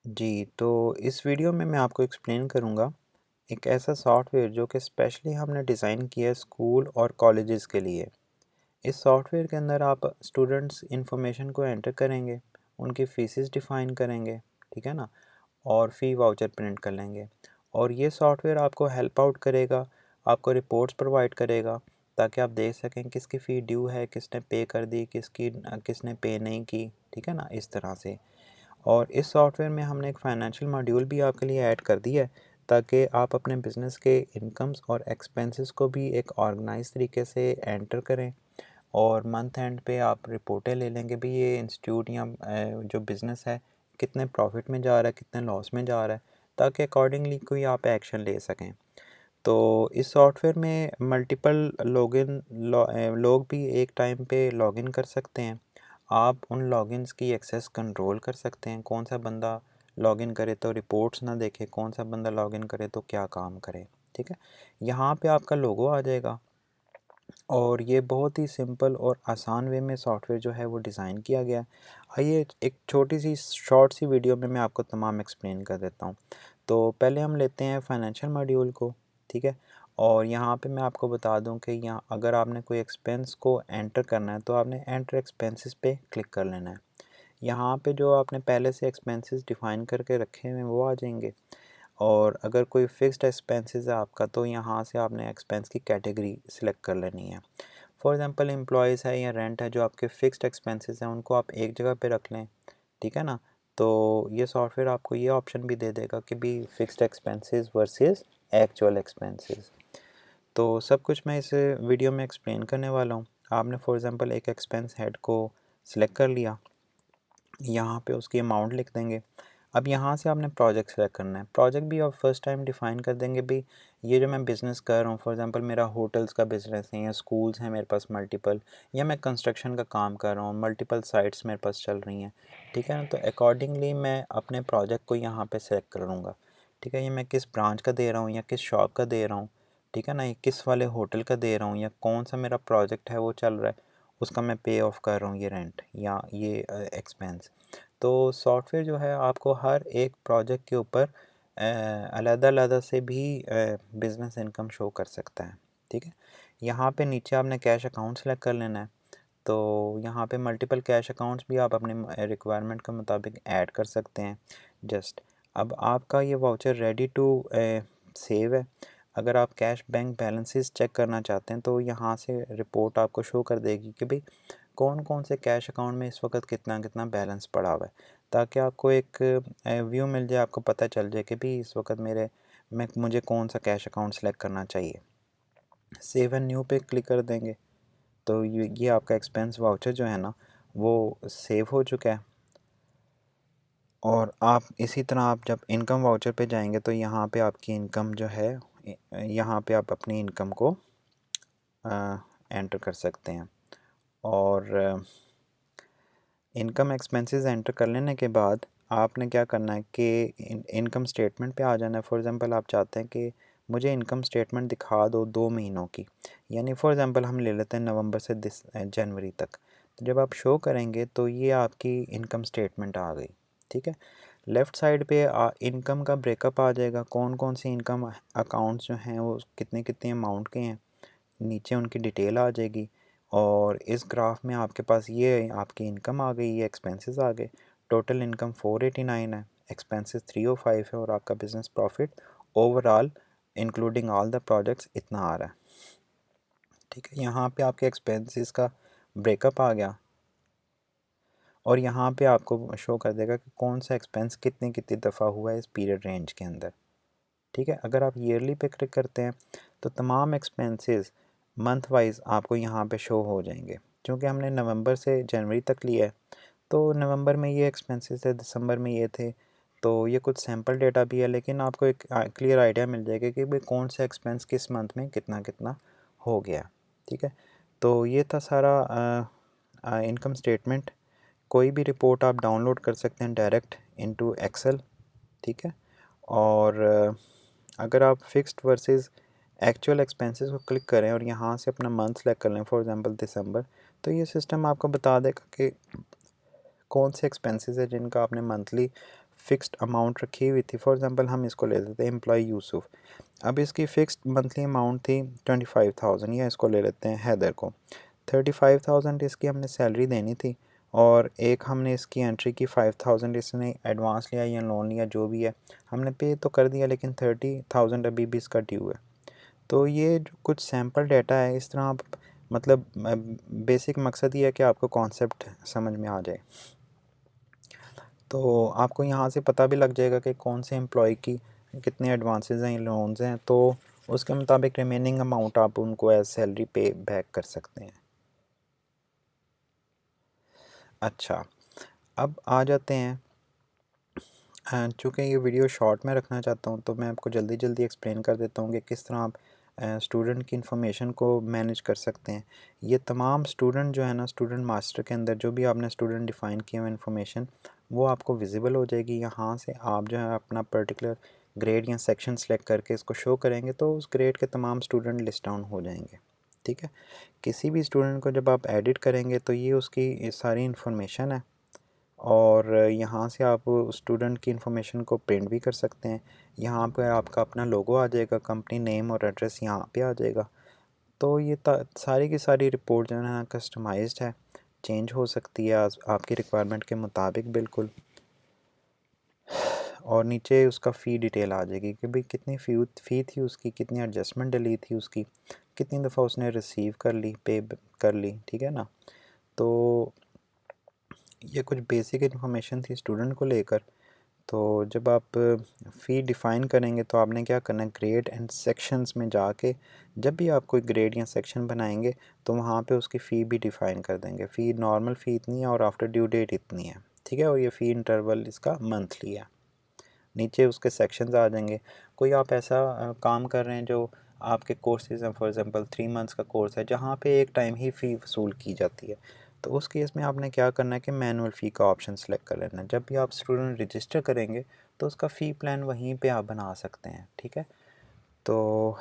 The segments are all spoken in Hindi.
जी, तो इस वीडियो में मैं आपको एक्सप्लेन करूँगा एक ऐसा सॉफ्टवेयर जो कि स्पेशली हमने डिज़ाइन किया है स्कूल और कॉलेजेस के लिए। इस सॉफ्टवेयर के अंदर आप स्टूडेंट्स इन्फॉर्मेशन को एंटर करेंगे, उनकी फ़ीसेस डिफ़ाइन करेंगे, ठीक है ना? और फ़ी वाउचर प्रिंट कर लेंगे। और ये सॉफ्टवेयर आपको हेल्प आउट करेगा, आपको रिपोर्ट्स प्रोवाइड करेगा ताकि आप देख सकें किसकी फ़ी ड्यू है, किसने पे कर दी, किसने पे नहीं की, ठीक है ना? इस तरह से। और इस सॉफ्टवेयर में हमने एक फाइनेंशियल मॉड्यूल भी आपके लिए ऐड कर दिया है ताकि आप अपने बिज़नेस के इनकम्स और एक्सपेंसेस को भी एक ऑर्गेनाइज तरीके से एंटर करें और मंथ एंड पे आप रिपोर्टें ले लेंगे भी ये इंस्टीट्यूट या जो बिज़नेस है कितने प्रॉफिट में जा रहा है, कितने लॉस में जा रहा है, ताकि अकॉर्डिंगली कोई आप एक्शन ले सकें। तो इस सॉफ्टवेयर में मल्टीपल लोग भी एक टाइम पे लॉगिन कर सकते हैं। आप उन लॉगिन्स की एक्सेस कंट्रोल कर सकते हैं, कौन सा बंदा लॉगिन करे तो रिपोर्ट्स ना देखे, कौन सा बंदा लॉगिन करे तो क्या काम करे, ठीक है। यहाँ पे आपका लोगो आ जाएगा और ये बहुत ही सिंपल और आसान वे में सॉफ्टवेयर जो है वो डिज़ाइन किया गया है। आइए एक छोटी सी शॉर्ट सी वीडियो में मैं आपको तमाम एक्सप्लेन कर देता हूँ। तो पहले हम लेते हैं फाइनेंशियल मॉड्यूल को, ठीक है। और यहाँ पे मैं आपको बता दूँ कि यहाँ अगर आपने कोई एक्सपेंस को एंटर करना है तो आपने एंटर एक्सपेंसेस पे क्लिक कर लेना है। यहाँ पे जो आपने पहले से एक्सपेंसेस डिफ़ाइन करके रखे हुए हैं वो आ जाएंगे। और अगर कोई फ़िक्स्ड एक्सपेंसेस है आपका तो यहाँ से आपने एक्सपेंस की कैटेगरी सिलेक्ट कर लेनी है। फॉर एग्ज़ाम्पल एम्प्लॉयज़ है या रेंट है, जो आपके फ़िक्स्ड एक्सपेंसेस हैं उनको आप एक जगह पे रख लें, ठीक है ना। तो ये सॉफ्टवेयर आपको ये ऑप्शन भी दे देगा कि भी fixed expenses versus actual expenses. तो सब कुछ मैं इस वीडियो में एक्सप्लेन करने वाला हूँ। आपने फॉर एग्ज़ाम्पल एक एक्सपेंस हेड को सिलेक्ट कर लिया, यहाँ पे उसकी अमाउंट लिख देंगे। अब यहाँ से आपने प्रोजेक्ट सेलेक्ट करना है। प्रोजेक्ट भी आप फर्स्ट टाइम डिफ़ाइन कर देंगे भी ये जो मैं बिज़नेस कर रहा हूँ, फॉर एग्ज़ाम्पल मेरा होटल्स का बिज़नेस है या स्कूल्स हैं मेरे पास मल्टीपल, या मैं कंस्ट्रक्शन का काम कर रहा हूँ, मल्टीपल साइट्स मेरे पास चल रही हैं, ठीक है ना। तो अकॉर्डिंगली मैं अपने प्रोजेक्ट को यहाँ पे सेलेक्ट करूँगा, ठीक है। ये मैं किस ब्रांच का दे रहा हूँ या किस शॉप का दे रहा हूँ, ठीक है ना। ये किस वाले होटल का दे रहा हूँ या कौन सा मेरा प्रोजेक्ट है वो चल रहा है, उसका मैं पे ऑफ कर रहा हूँ ये रेंट या ये एक्सपेंस। तो सॉफ्टवेयर जो है आपको हर एक प्रोजेक्ट के ऊपर अलग-अलग से भी बिज़नेस इनकम शो कर सकता है, ठीक है। यहाँ पे नीचे आपने कैश अकाउंट सेलेक्ट कर लेना है। तो यहाँ पे मल्टीपल कैश अकाउंट्स भी आप अपने रिक्वायरमेंट के मुताबिक ऐड कर सकते हैं। जस्ट अब आपका ये वाउचर रेडी टू सेव है। अगर आप कैश बैंक बैलेंसेस चेक करना चाहते हैं तो यहाँ से रिपोर्ट आपको शो कर देगी कि भाई कौन कौन से कैश अकाउंट में इस वक्त कितना कितना बैलेंस पड़ा हुआ है, ताकि आपको एक व्यू मिल जाए, आपको पता चल जाए कि भाई इस वक्त मुझे कौन सा कैश अकाउंट सेलेक्ट करना चाहिए। सेव एंड न्यू पे क्लिक कर देंगे तो ये आपका एक्सपेंस वाउचर जो है ना वो सेव हो चुका है। और आप इसी तरह आप जब इनकम वाउचर पे जाएंगे तो यहाँ पे आपकी इनकम जो है, यहाँ पे आप अपनी इनकम को एंटर कर सकते हैं। और इनकम एक्सपेंसेस एंटर कर लेने के बाद आपने क्या करना है कि इनकम स्टेटमेंट पे आ जाना है। फॉर एग्ज़ाम्पल आप चाहते हैं कि मुझे इनकम स्टेटमेंट दिखा दो 2 महीनों की, यानी फॉर एग्ज़ाम्पल हम ले लेते हैं नवंबर से जनवरी तक। तो जब आप शो करेंगे तो ये आपकी इनकम स्टेटमेंट आ गई, ठीक है। लेफ़्ट साइड पे इनकम का ब्रेकअप आ जाएगा, कौन कौन से इनकम अकाउंट्स जो हैं वो कितने कितने अमाउंट के हैं, नीचे उनकी डिटेल आ जाएगी। और इस ग्राफ में आपके पास ये आपकी इनकम आ गई, ये एक्सपेंसेस आ गए। टोटल इनकम 489 है, एक्सपेंसेस 305 है और आपका business profit overall including all the projects इतना आ रहा है, ठीक है। यहाँ पे आपके एक्सपेंसेस का ब्रेकअप आ गया और यहाँ पे आपको शो कर देगा कि कौन सा एक्सपेंस कितनी कितनी दफ़ा हुआ है इस पीरियड रेंज के अंदर, ठीक है। अगर आप ईयरली पे क्लिक करते हैं तो तमाम एक्सपेंसेस मंथ वाइज आपको यहाँ पे शो हो जाएंगे। क्योंकि हमने नवंबर से जनवरी तक लिया है तो नवंबर में ये एक्सपेंसेस थे, दिसंबर में ये थे, तो ये कुछ सैम्पल डेटा भी है, लेकिन आपको एक क्लियर आइडिया मिल जाएगा कि भाई कौन सा एक्सपेंस किस मंथ में कितना कितना हो गया, ठीक है। तो ये था सारा इनकम स्टेटमेंट। कोई भी रिपोर्ट आप डाउनलोड कर सकते हैं डायरेक्ट इनटू एक्सेल, ठीक है। और अगर आप फिक्स्ड वर्सेस एक्चुअल एक्सपेंसेस को क्लिक करें और यहाँ से अपना मंथ सेलेक्ट कर लें, फॉर एग्जांपल दिसंबर, तो ये सिस्टम आपको बता देगा कि कौन से एक्सपेंसेस है जिनका आपने मंथली फ़िक्स्ड अमाउंट रखी हुई थी। फॉर एग्ज़ाम्पल हम इसको ले लेते हैं एम्प्लॉय यूसुफ। अब इसकी फ़िक्स्ड मंथली अमाउंट थी 25,000, या इसको ले लेते हैं हैदर को 35,000 इसकी हमने सैलरी देनी थी, और एक हमने इसकी एंट्री की 5,000 इसने एडवांस लिया या लोन लिया जो भी है, हमने पे तो कर दिया, लेकिन 30,000 अभी भी इसका ड्यू है। तो ये जो कुछ सैम्पल डाटा है, इस तरह आप मतलब बेसिक मकसद ये है कि आपको कॉन्सेप्ट समझ में आ जाए। तो आपको यहाँ से पता भी लग जाएगा कि कौन से एम्प्लॉय की कितने एडवांसेस हैं, लोन्स हैं, तो उसके मुताबिक रिमेनिंग अमाउंट आप उनको एज सैलरी पे बैक कर सकते हैं। अच्छा, अब आ जाते हैं, चूँकि ये वीडियो शॉर्ट में रखना चाहता हूँ तो मैं आपको जल्दी जल्दी एक्सप्लेन कर देता हूँ कि किस तरह आप स्टूडेंट की इन्फॉर्मेशन को मैनेज कर सकते हैं। ये तमाम स्टूडेंट जो है ना, स्टूडेंट मास्टर के अंदर जो भी आपने स्टूडेंट डिफ़ाइन किया हुआ इन्फॉर्मेशन, वो आपको विजिबल हो जाएगी। यहाँ से आप जो है अपना पर्टिकुलर ग्रेड या सेक्शन सेलेक्ट करके इसको शो करेंगे तो उस ग्रेड के तमाम स्टूडेंट लिस्ट डाउन हो जाएंगे। ठीक है, किसी भी स्टूडेंट को जब आप एडिट करेंगे तो ये उसकी सारी इन्फॉर्मेशन है, और यहाँ से आप स्टूडेंट की इन्फॉर्मेशन को प्रिंट भी कर सकते हैं। यहाँ पे आपका अपना लोगो आ जाएगा, कंपनी नेम और एड्रेस यहाँ पे आ जाएगा। तो ये सारी की सारी रिपोर्ट जो है ना कस्टमाइज्ड है, चेंज हो सकती है आपकी रिक्वायरमेंट के मुताबिक बिल्कुल। और नीचे उसका फ़ी डिटेल आ जाएगी कि भाई कितनी फ़ी थी उसकी, कितनी एडजस्टमेंट डली थी उसकी, कितनी दफ़ा उसने रिसीव कर ली, पे कर ली। ठीक है ना, तो ये कुछ बेसिक इन्फॉर्मेशन थी स्टूडेंट को लेकर। तो जब आप फ़ी डिफ़ाइन करेंगे तो आपने क्या करना है, ग्रेड एंड सेक्शंस में जाके जब भी आप कोई ग्रेड या सेक्शन बनाएंगे तो वहाँ पे उसकी फ़ी भी डिफ़ाइन कर देंगे। फ़ी नॉर्मल फ़ी इतनी है और आफ्टर ड्यू डेट इतनी है। ठीक है, और ये फ़ी इंटरवल इसका मंथली है। नीचे उसके सेक्शंस आ जाएंगे। कोई आप ऐसा काम कर रहे हैं जो आपके कोर्सेज़ हैं, फॉर एग्ज़ाम्पल 3 मंथ्स का कोर्स है जहाँ पे एक टाइम ही फ़ी वसूल की जाती है, तो उस केस में आपने क्या करना है कि मैनुअल फ़ी का ऑप्शन सेलेक्ट कर लेना है। जब भी आप स्टूडेंट रजिस्टर करेंगे तो उसका फ़ी प्लान वहीं पे आप बना सकते हैं। ठीक है, तो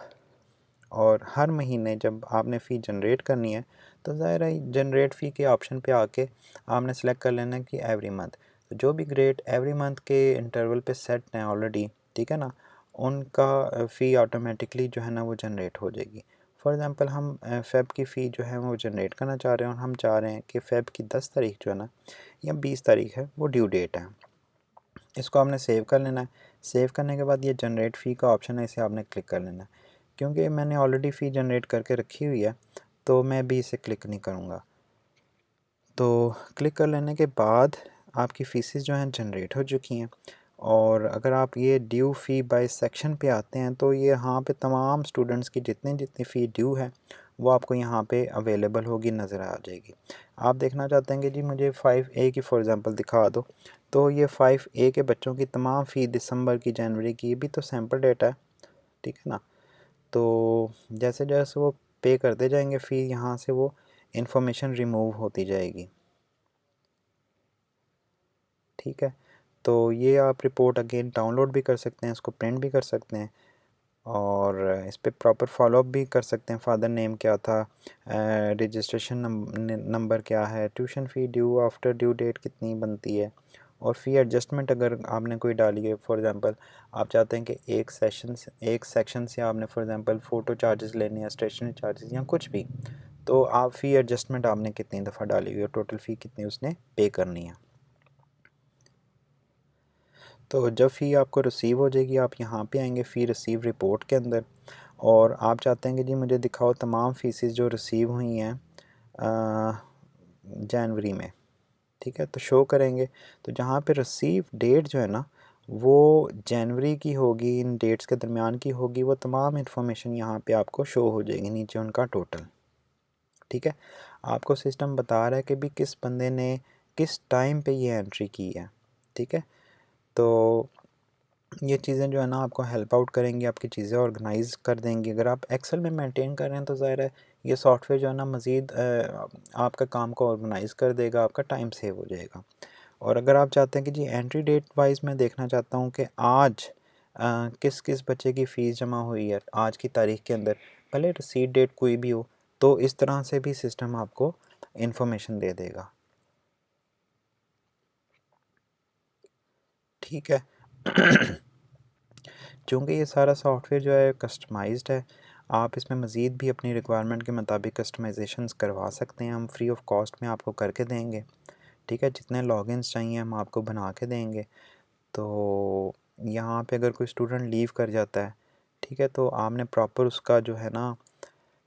और हर महीने जब आपने फ़ी जनरेट करनी है तो ज़ाहिर है जनरेट फ़ी के ऑप्शन पे आके आपने सेलेक्ट कर लेना है कि एवरी मंथ, तो जो भी ग्रेड एवरी मंथ के इंटरवल पे सेट हैं ऑलरेडी, ठीक है ना, उनका फ़ी ऑटोमेटिकली जो है ना वो जनरेट हो जाएगी। फॉर एग्ज़ाम्पल हम फ़ेब की फ़ी जो है वो जनरेट करना चाह रहे हैं, और हम चाह रहे हैं कि फ़ेब की 10 तारीख जो है ना या 20 तारीख है वो ड्यू डेट है। इसको आपने सेव कर लेना है। सेव करने के बाद ये जनरेट फ़ी का ऑप्शन है, इसे आपने क्लिक कर लेना है। क्योंकि मैंने ऑलरेडी फ़ी जनरेट करके रखी हुई है तो मैं भी इसे क्लिक नहीं करूँगा। तो क्लिक कर लेने के बाद आपकी फ़ीसेस जो हैं जनरेट हो चुकी हैं, और अगर आप ये ड्यू फ़ी बाय सेक्शन पे आते हैं तो ये यहाँ पे तमाम स्टूडेंट्स की जितनी जितनी फ़ी ड्यू है वो आपको यहाँ पे अवेलेबल होगी, नज़र आ जाएगी। आप देखना चाहते हैं कि जी मुझे 5A की फॉर एग्ज़ाम्पल दिखा दो, तो ये 5A के बच्चों की तमाम फ़ी दिसंबर की, जनवरी की, ये भी तो सैम्पल डेटा है। ठीक है ना, तो जैसे जैसे वो पे करते जाएंगे फ़ी, यहाँ से वो इन्फॉर्मेशन रिमूव होती जाएगी। ठीक है, तो ये आप रिपोर्ट अगेन डाउनलोड भी कर सकते हैं, इसको प्रिंट भी कर सकते हैं, और इस पर प्रॉपर फॉलोअप भी कर सकते हैं। फादर नेम क्या था, रजिस्ट्रेशन नंबर क्या है, tuition fee due after due date कितनी बनती है, और फ़ी एडजस्टमेंट अगर आपने कोई डाली है, फॉर एग्ज़ाम्पल आप चाहते हैं कि एक सेक्शन से आपने फॉर एग्ज़ाम्पल फ़ोटो चार्जेस लेने हैं, स्टेशनरी चार्जेस या कुछ भी, तो आप फ़ी एडजस्टमेंट आपने कितनी दफ़ा डाली हुई है, टोटल फ़ी कितनी उसने पे करनी है। तो जब फ़ी आपको रिसीव हो जाएगी आप यहाँ पे आएंगे फ़ी रिसीव रिपोर्ट के अंदर, और आप चाहते हैं कि जी मुझे दिखाओ तमाम फ़ीसेस जो रिसीव हुई हैं जनवरी में। ठीक है, तो शो करेंगे, तो जहाँ पे रिसीव डेट जो है ना वो जनवरी की होगी, इन डेट्स के दरमियान की होगी, वो तमाम इन्फॉर्मेशन यहाँ पे आपको शो हो जाएगी, नीचे उनका टोटल। ठीक है, आपको सिस्टम बता रहा है कि भी किस बंदे ने किस टाइम पे ये एंट्री की है। ठीक है, तो ये चीज़ें जो है ना आपको हेल्प आउट करेंगी, आपकी चीज़ें ऑर्गेनाइज़ कर देंगी। अगर आप एक्सेल में मेंटेन कर रहे हैं तो ज़ाहिर है ये सॉफ्टवेयर जो है ना मज़ीद आपका काम को ऑर्गेनाइज़ कर देगा, आपका टाइम सेव हो जाएगा। और अगर आप चाहते हैं कि जी एंट्री डेट वाइज मैं देखना चाहता हूँ कि आज किस किस बच्चे की फ़ीस जमा हुई है आज की तारीख के अंदर, भले रिसीट डेट कोई भी हो, तो इस तरह से भी सिस्टम आपको इन्फॉर्मेशन दे देगा। ठीक है। चूँकि ये सारा सॉफ्टवेयर जो है कस्टमाइज्ड है, आप इसमें मज़ीद भी अपनी रिक्वायरमेंट के मुताबिक कस्टमाइजेशंस करवा सकते हैं। हम फ्री ऑफ कॉस्ट में आपको करके देंगे, ठीक है। जितने लॉगिन्स चाहिए हम आपको बना के देंगे। तो यहाँ पे अगर कोई स्टूडेंट लीव कर जाता है, ठीक है, तो आपने प्रॉपर उसका जो है ना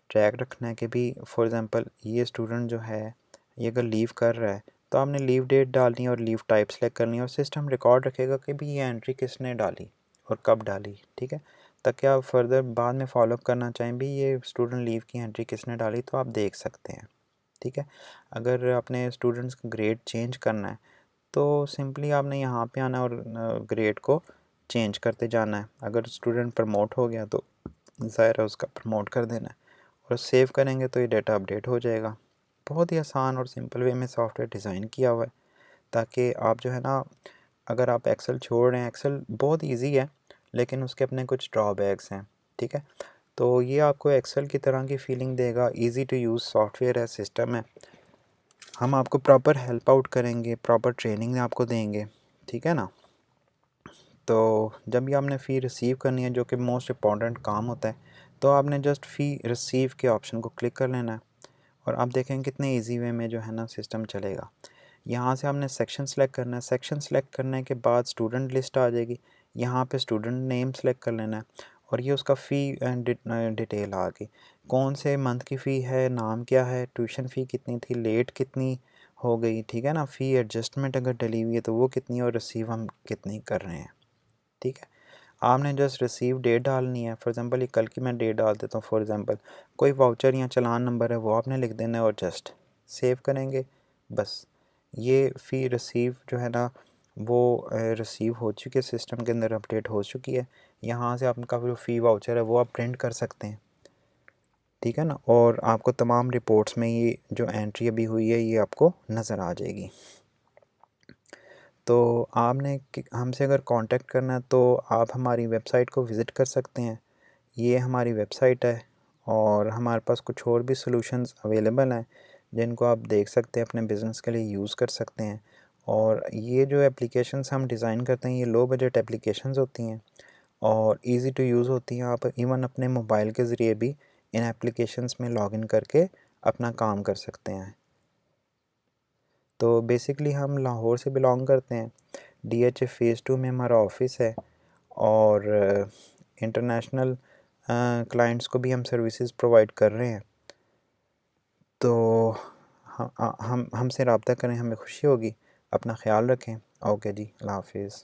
ट्रैक रखना है कि भी फॉर एग्ज़ाम्पल ये स्टूडेंट जो है ये अगर लीव कर रहा है तो आपने लीव डेट डालनी है और लीव टाइप सेलेक्ट करनी है, और सिस्टम रिकॉर्ड रखेगा कि भी ये एंट्री किसने डाली और कब डाली, ठीक है। ताकि आप फर्दर बाद में फॉलोअप करना चाहें भी ये स्टूडेंट लीव की एंट्री किसने डाली तो आप देख सकते हैं, ठीक है। अगर आपने स्टूडेंट्स का ग्रेड चेंज करना है तो सिंपली आपने यहाँ पे आना और ग्रेड को चेंज करते जाना है। अगर स्टूडेंट प्रमोट हो गया तो ज़ाहिर है उसका प्रमोट कर देना है, और सेव करेंगे तो ये डेटा अपडेट हो जाएगा। बहुत ही आसान और सिंपल वे में सॉफ्टवेयर डिज़ाइन किया हुआ है, ताकि आप जो है ना, अगर आप एक्सेल छोड़ रहे हैं, एक्सेल बहुत इजी है लेकिन उसके अपने कुछ ड्रॉबैक्स हैं, ठीक है। तो ये आपको एक्सेल की तरह की फीलिंग देगा, इजी टू यूज़ सॉफ्टवेयर है, सिस्टम है। हम आपको प्रॉपर हेल्प आउट करेंगे, प्रॉपर ट्रेनिंग आपको देंगे, ठीक है ना। तो जब भी आपने फ़ी रिसीव करनी है, जो कि मोस्ट इम्पॉर्टेंट काम होता है, तो आपने जस्ट फ़ी रिसीव के ऑप्शन को क्लिक कर लेना है और आप देखेंगे कितने इजी वे में जो है ना सिस्टम चलेगा। यहाँ से आपने सेक्शन सेलेक्ट करना है, सेक्शन सेलेक्ट करने के बाद स्टूडेंट लिस्ट आ जाएगी, यहाँ पे स्टूडेंट नेम सेलेक्ट कर लेना है और ये उसका फ़ी डिटेल आ गई, कौन से मंथ की फ़ी है, नाम क्या है, ट्यूशन फ़ी कितनी थी, लेट कितनी हो गई, ठीक है ना, फ़ी एडजस्टमेंट अगर डली हुई है तो वो कितनी, और रिसीव हम कितनी कर रहे हैं, ठीक है। आपने जस्ट रिसीव डेट डालनी है, फॉर एग्ज़ाम्पल ये कल की मैं डेट डाल देता हूँ, फॉर एग्ज़ाम्पल कोई वाउचर या चालान नंबर है वो आपने लिख देना है और जस्ट सेव करेंगे, बस ये फ़ी रिसीव जो है ना वो रिसीव हो चुकी है, सिस्टम के अंदर अपडेट हो चुकी है। यहाँ से आपका जो फ़ी वाउचर है वो आप प्रिंट कर सकते हैं, ठीक है ना, और आपको तमाम रिपोर्ट्स में ये जो एंट्री अभी हुई है ये आपको नज़र आ जाएगी। तो आपने हमसे अगर कांटेक्ट करना है तो आप हमारी वेबसाइट को विज़िट कर सकते हैं, ये हमारी वेबसाइट है, और हमारे पास कुछ और भी सॉल्यूशंस अवेलेबल हैं जिनको आप देख सकते हैं, अपने बिज़नेस के लिए यूज़ कर सकते हैं। और ये जो एप्लीकेशंस हम डिज़ाइन करते हैं ये लो बजट एप्लीकेशंस होती हैं और इजी टू यूज़ होती हैं। आप इवन अपने मोबाइल के ज़रिए भी इन एप्लीकेशंस में लॉगिन करके अपना काम कर सकते हैं। तो बेसिकली हम लाहौर से बिलोंग करते हैं, DHA फ़ेज़ 2 में हमारा ऑफिस है, और इंटरनेशनल क्लाइंट्स को भी हम सर्विसेज प्रोवाइड कर रहे हैं। तो हम हमसे रब्ता करें, हमें खुशी होगी। अपना ख्याल रखें। ओके जी, अल्लाह हाफिज़।